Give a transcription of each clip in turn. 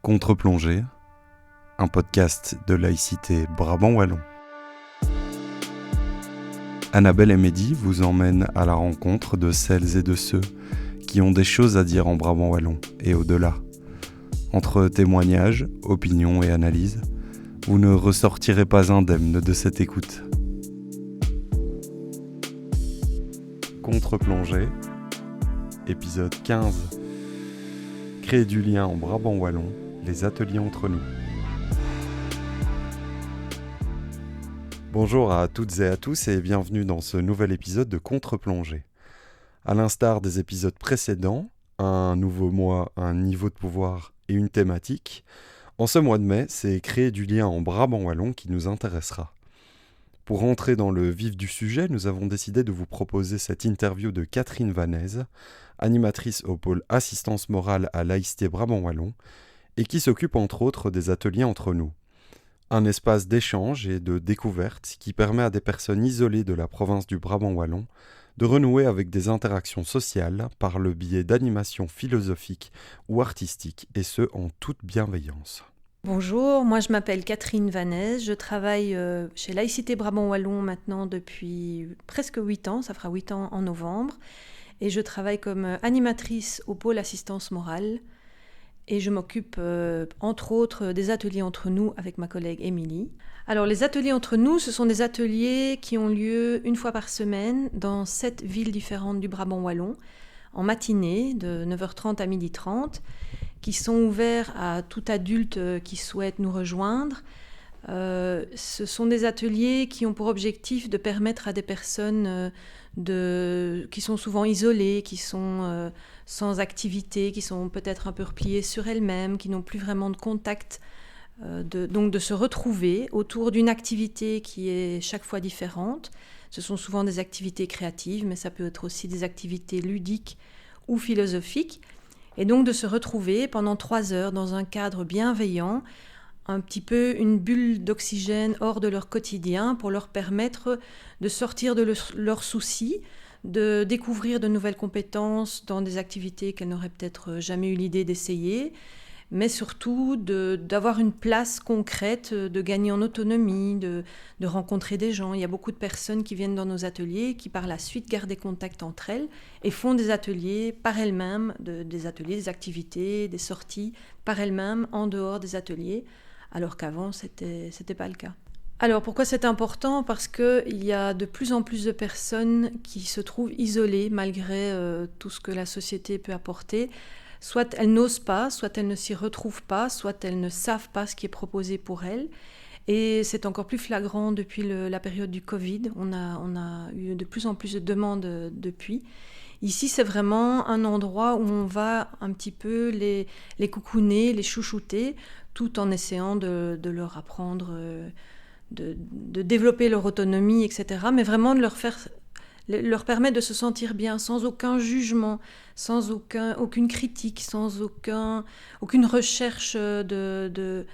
Contre-plongée, un podcast de laïcité Brabant Wallon. Annabelle et Mehdi vous emmènent à la rencontre de celles et de ceux qui ont des choses à dire en Brabant Wallon et au-delà. Entre témoignages, opinions et analyses, vous ne ressortirez pas indemne de cette écoute. Contre-plongée, épisode 15. Créer du lien en Brabant Wallon, les ateliers entre nous. Bonjour à toutes et à tous et bienvenue dans ce nouvel épisode de Contre-plongée. À l'instar des épisodes précédents, un nouveau mois, un niveau de pouvoir et une thématique, en ce mois de mai, c'est créer du lien en Brabant Wallon qui nous intéressera. Pour rentrer dans le vif du sujet, nous avons décidé de vous proposer cette interview de Catherine Vanez, animatrice au pôle assistance morale à laïcité Brabant Wallon, et qui s'occupe entre autres des ateliers entre nous. Un espace d'échange et de découverte qui permet à des personnes isolées de la province du Brabant Wallon de renouer avec des interactions sociales par le biais d'animations philosophiques ou artistiques, et ce en toute bienveillance. Bonjour, moi je m'appelle Catherine Vanez, je travaille chez Laïcité Brabant Wallon maintenant depuis presque 8 ans, ça fera 8 ans en novembre, et je travaille comme animatrice au pôle assistance morale. Et je m'occupe, entre autres, des ateliers entre nous avec ma collègue Émilie. Alors, les ateliers entre nous, ce sont des ateliers qui ont lieu une fois par semaine dans 7 villes différentes du Brabant Wallon, en matinée, de 9h30 à 12h30, qui sont ouverts à tout adulte qui souhaite nous rejoindre. Ce sont des ateliers qui ont pour objectif de permettre à des personnes qui sont souvent isolées, qui sont sans activité, qui sont peut-être un peu repliées sur elles-mêmes, qui n'ont plus vraiment de contact, donc de se retrouver autour d'une activité qui est chaque fois différente. Ce sont souvent des activités créatives, mais ça peut être aussi des activités ludiques ou philosophiques. Et donc de se retrouver pendant 3 heures dans un cadre bienveillant, un petit peu une bulle d'oxygène hors de leur quotidien pour leur permettre de sortir de leurs soucis, de découvrir de nouvelles compétences dans des activités qu'elles n'auraient peut-être jamais eu l'idée d'essayer, mais surtout d'avoir une place concrète, de gagner en autonomie, de rencontrer des gens. Il y a beaucoup de personnes qui viennent dans nos ateliers, qui par la suite gardent des contacts entre elles et font des ateliers par elles-mêmes, des ateliers, des activités, des sorties par elles-mêmes en dehors des ateliers, alors qu'avant, c'était pas le cas. Alors, pourquoi c'est important ? Parce qu'il y a de plus en plus de personnes qui se trouvent isolées malgré tout ce que la société peut apporter. Soit elles n'osent pas, soit elles ne s'y retrouvent pas, soit elles ne savent pas ce qui est proposé pour elles. Et c'est encore plus flagrant depuis la période du Covid. On a eu de plus en plus de demandes depuis. Ici, c'est vraiment un endroit où on va un petit peu les coucouner, les chouchouter, tout en essayant de leur apprendre, de développer leur autonomie, etc. Mais vraiment de leur permettre de se sentir bien, sans aucun jugement, sans aucune critique, sans aucune recherche de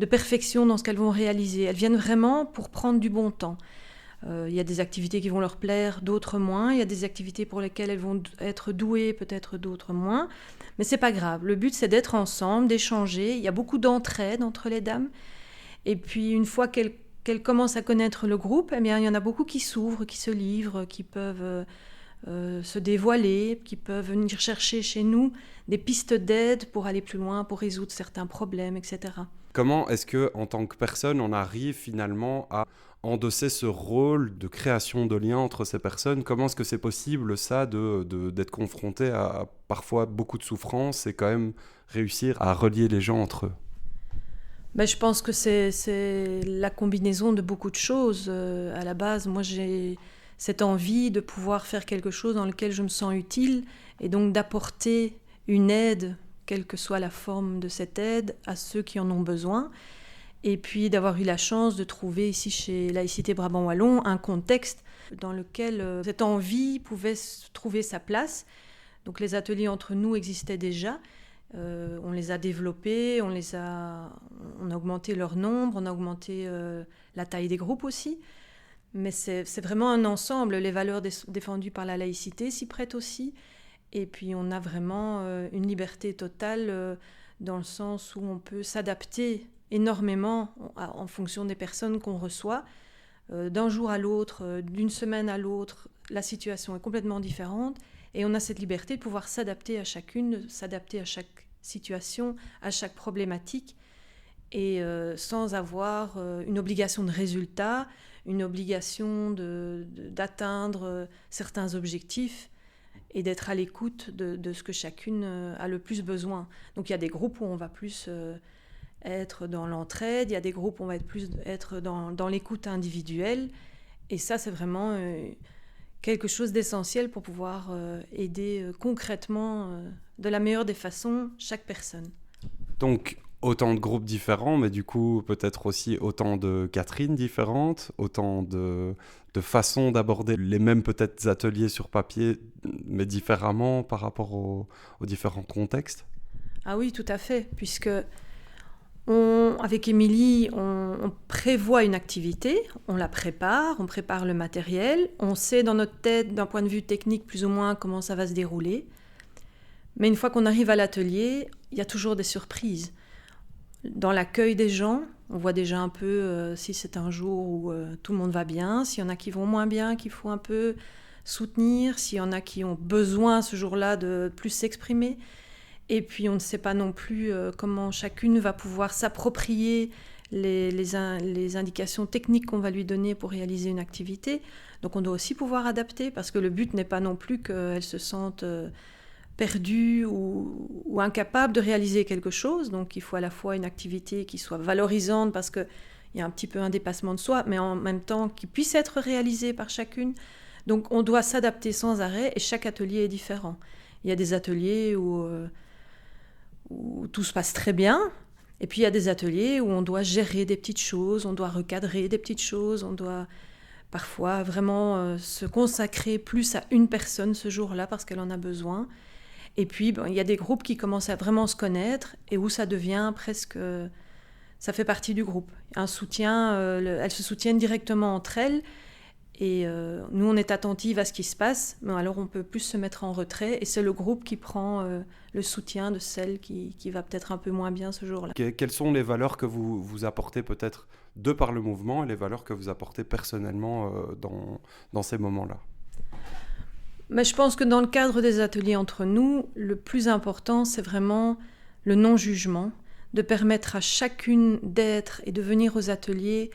perfection dans ce qu'elles vont réaliser. Elles viennent vraiment pour prendre du bon temps. Il y a des activités qui vont leur plaire, d'autres moins. Il y a des activités pour lesquelles elles vont être douées, peut-être d'autres moins. Mais c'est pas grave. Le but, c'est d'être ensemble, d'échanger. Il y a beaucoup d'entraide entre les dames. Et puis, une fois qu'elles commencent à connaître le groupe, eh bien, il y en a beaucoup qui s'ouvrent, qui se livrent, qui peuvent se dévoiler, qui peuvent venir chercher chez nous des pistes d'aide pour aller plus loin, pour résoudre certains problèmes, etc. Comment est-ce que, en tant que personne, on arrive finalement à endosser ce rôle de création de liens entre ces personnes ? Comment est-ce que c'est possible, ça, d'être confronté à parfois beaucoup de souffrance et quand même réussir à relier les gens entre eux ? Je pense que c'est la combinaison de beaucoup de choses. À la base, moi, j'ai cette envie de pouvoir faire quelque chose dans lequel je me sens utile et donc d'apporter une aide, quelle que soit la forme de cette aide, à ceux qui en ont besoin. Et puis d'avoir eu la chance de trouver ici chez Laïcité Brabant Wallon un contexte dans lequel cette envie pouvait trouver sa place. Donc les ateliers entre nous existaient déjà. On les a développés, on a augmenté leur nombre, on a augmenté la taille des groupes aussi. Mais c'est vraiment un ensemble. Les valeurs défendues par la laïcité s'y prêtent aussi. Et puis on a vraiment une liberté totale dans le sens où on peut s'adapter énormément en fonction des personnes qu'on reçoit. D'un jour à l'autre, d'une semaine à l'autre, la situation est complètement différente et on a cette liberté de pouvoir s'adapter à chacune, s'adapter à chaque situation, à chaque problématique et sans avoir une obligation de résultat, une obligation d'atteindre certains objectifs et d'être à l'écoute de ce que chacune a le plus besoin. Donc il y a des groupes où on va plus être dans l'entraide, il y a des groupes où on va être dans l'écoute individuelle, et ça c'est vraiment quelque chose d'essentiel pour pouvoir aider concrètement de la meilleure des façons chaque personne. Donc autant de groupes différents, mais du coup peut-être aussi autant de Catherine différentes, autant de façons d'aborder les mêmes peut-être ateliers sur papier, mais différemment par rapport aux différents contextes. Ah oui, tout à fait, puisque avec Émilie, on prévoit une activité, on la prépare, on prépare le matériel, on sait dans notre tête, d'un point de vue technique, plus ou moins comment ça va se dérouler. Mais une fois qu'on arrive à l'atelier, il y a toujours des surprises. Dans l'accueil des gens, on voit déjà un peu si c'est un jour où tout le monde va bien, s'il y en a qui vont moins bien, qu'il faut un peu soutenir, s'il y en a qui ont besoin ce jour-là de plus s'exprimer. Et puis on ne sait pas non plus comment chacune va pouvoir s'approprier les indications techniques qu'on va lui donner pour réaliser une activité. Donc on doit aussi pouvoir adapter, parce que le but n'est pas non plus qu'elle se sente perdue ou incapable de réaliser quelque chose. Donc il faut à la fois une activité qui soit valorisante, parce qu'il y a un petit peu un dépassement de soi, mais en même temps qui puisse être réalisée par chacune. Donc on doit s'adapter sans arrêt, et chaque atelier est différent. Il y a des ateliers où tout se passe très bien, et puis il y a des ateliers où on doit gérer des petites choses, on doit recadrer des petites choses, on doit parfois vraiment se consacrer plus à une personne ce jour-là parce qu'elle en a besoin. Et puis il y a des groupes qui commencent à vraiment se connaître et où ça devient presque... ça fait partie du groupe. Un soutien, elles se soutiennent directement entre elles. Et nous, on est attentive à ce qui se passe, mais alors on peut plus se mettre en retrait, et c'est le groupe qui prend le soutien de celle qui va peut-être un peu moins bien ce jour-là. Quelles sont les valeurs que vous apportez peut-être de par le mouvement, et les valeurs que vous apportez personnellement dans ces moments-là? Mais je pense que dans le cadre des ateliers entre nous, le plus important, c'est vraiment le non-jugement, de permettre à chacune d'être et de venir aux ateliers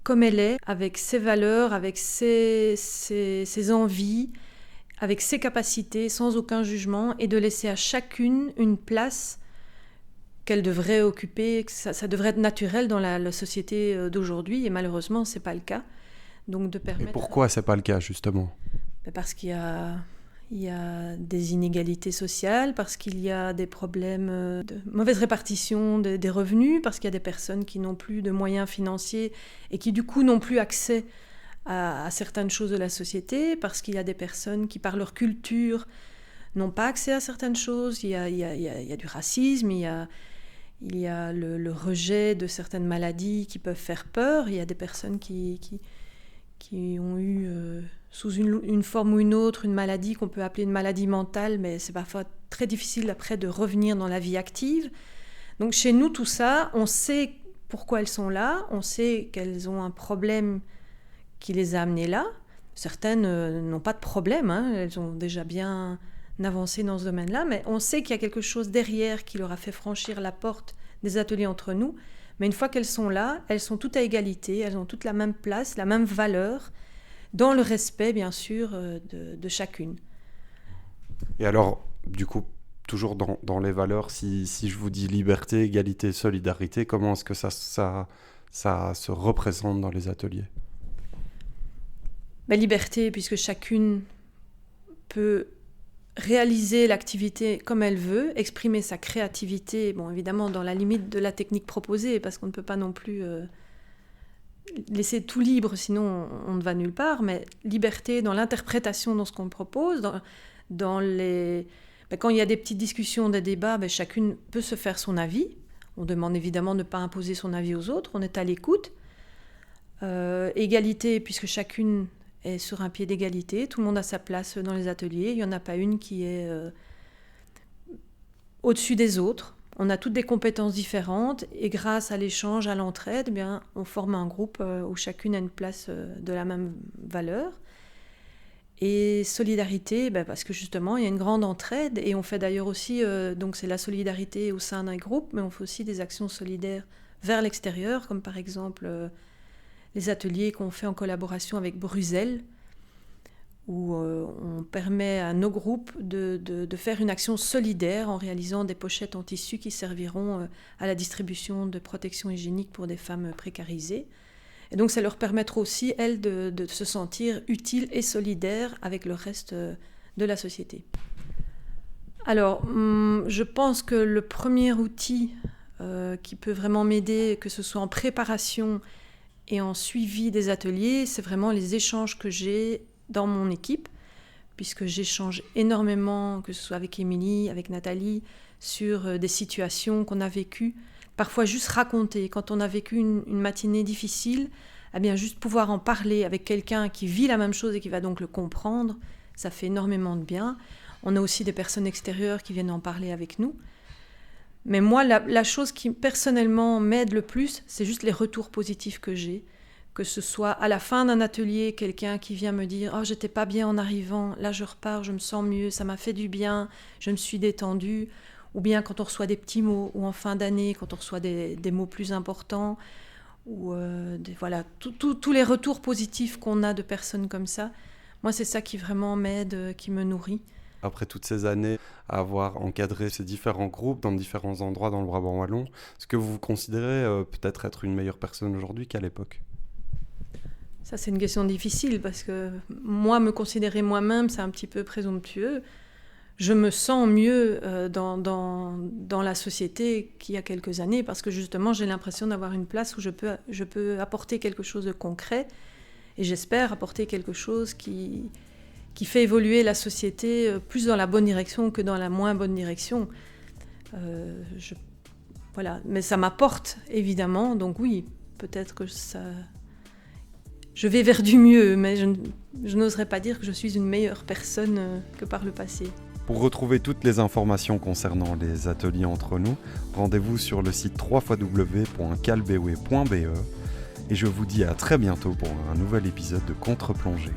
comme elle est, avec ses valeurs, avec ses envies, avec ses capacités, sans aucun jugement, et de laisser à chacune une place qu'elle devrait occuper, que ça devrait être naturel dans la société d'aujourd'hui, et malheureusement, ce n'est pas le cas. Donc de permettre... Et pourquoi ce n'est pas le cas, justement ? Parce qu'il y a des inégalités sociales, parce qu'il y a des problèmes de mauvaise répartition des revenus, parce qu'il y a des personnes qui n'ont plus de moyens financiers et qui du coup n'ont plus accès à certaines choses de la société, parce qu'il y a des personnes qui par leur culture n'ont pas accès à certaines choses, il y a du racisme, il y a le rejet de certaines maladies qui peuvent faire peur, il y a des personnes qui ont eu... sous une forme ou une autre, une maladie qu'on peut appeler une maladie mentale, mais c'est parfois très difficile après de revenir dans la vie active. Donc chez nous, tout ça, on sait pourquoi elles sont là, on sait qu'elles ont un problème qui les a amenées là. Certaines n'ont pas de problème, elles ont déjà bien avancé dans ce domaine-là, mais on sait qu'il y a quelque chose derrière qui leur a fait franchir la porte des ateliers entre nous. Mais une fois qu'elles sont là, elles sont toutes à égalité, elles ont toutes la même place, la même valeur, dans le respect, bien sûr, de chacune. Et alors, du coup, toujours dans les valeurs, si je vous dis liberté, égalité, solidarité, comment est-ce que ça se représente dans les ateliers ? Liberté, puisque chacune peut réaliser l'activité comme elle veut, exprimer sa créativité, bon, évidemment dans la limite de la technique proposée, parce qu'on ne peut pas non plus... laisser tout libre, sinon on ne va nulle part, mais liberté dans l'interprétation de ce qu'on propose, dans les... quand il y a des petites discussions, des débats, chacune peut se faire son avis. On demande évidemment de ne pas imposer son avis aux autres, on est à l'écoute. Égalité, puisque chacune est sur un pied d'égalité, tout le monde a sa place dans les ateliers, il n'y en a pas une qui est au-dessus des autres. On a toutes des compétences différentes et grâce à l'échange, à l'entraide, on forme un groupe où chacune a une place de la même valeur. Et solidarité, parce que justement, il y a une grande entraide et on fait d'ailleurs aussi, donc c'est la solidarité au sein d'un groupe, mais on fait aussi des actions solidaires vers l'extérieur, comme par exemple les ateliers qu'on fait en collaboration avec Bruxelles, où on permet à nos groupes de faire une action solidaire en réalisant des pochettes en tissu qui serviront à la distribution de protection hygiénique pour des femmes précarisées. Et donc ça leur permettra aussi, elles, de se sentir utiles et solidaires avec le reste de la société. Alors, je pense que le premier outil qui peut vraiment m'aider, que ce soit en préparation et en suivi des ateliers, c'est vraiment les échanges que j'ai dans mon équipe, puisque j'échange énormément, que ce soit avec Émilie, avec Nathalie, sur des situations qu'on a vécues. Parfois juste raconter, quand on a vécu une matinée difficile, juste pouvoir en parler avec quelqu'un qui vit la même chose et qui va donc le comprendre, ça fait énormément de bien. On a aussi des personnes extérieures qui viennent en parler avec nous. Mais moi, la chose qui personnellement m'aide le plus, c'est juste les retours positifs que j'ai. Que ce soit à la fin d'un atelier, quelqu'un qui vient me dire « Oh, j'étais pas bien en arrivant, là je repars, je me sens mieux, ça m'a fait du bien, je me suis détendue ». Ou bien quand on reçoit des petits mots, ou en fin d'année, quand on reçoit des mots plus importants, ou tous les retours positifs qu'on a de personnes comme ça. Moi, c'est ça qui vraiment m'aide, qui me nourrit. Après toutes ces années à avoir encadré ces différents groupes dans différents endroits dans le Brabant wallon, est-ce que vous considérez peut-être être une meilleure personne aujourd'hui qu'à l'époque ? Ça, c'est une question difficile parce que moi, me considérer moi-même, c'est un petit peu présomptueux. Je me sens mieux dans la société qu'il y a quelques années parce que justement, j'ai l'impression d'avoir une place où je peux apporter quelque chose de concret et j'espère apporter quelque chose qui fait évoluer la société plus dans la bonne direction que dans la moins bonne direction. Mais ça m'apporte évidemment, donc oui, peut-être que ça... Je vais vers du mieux, mais je n'oserais pas dire que je suis une meilleure personne que par le passé. Pour retrouver toutes les informations concernant les ateliers entre nous, rendez-vous sur le site www.calbewe.be et je vous dis à très bientôt pour un nouvel épisode de Contre-plongée.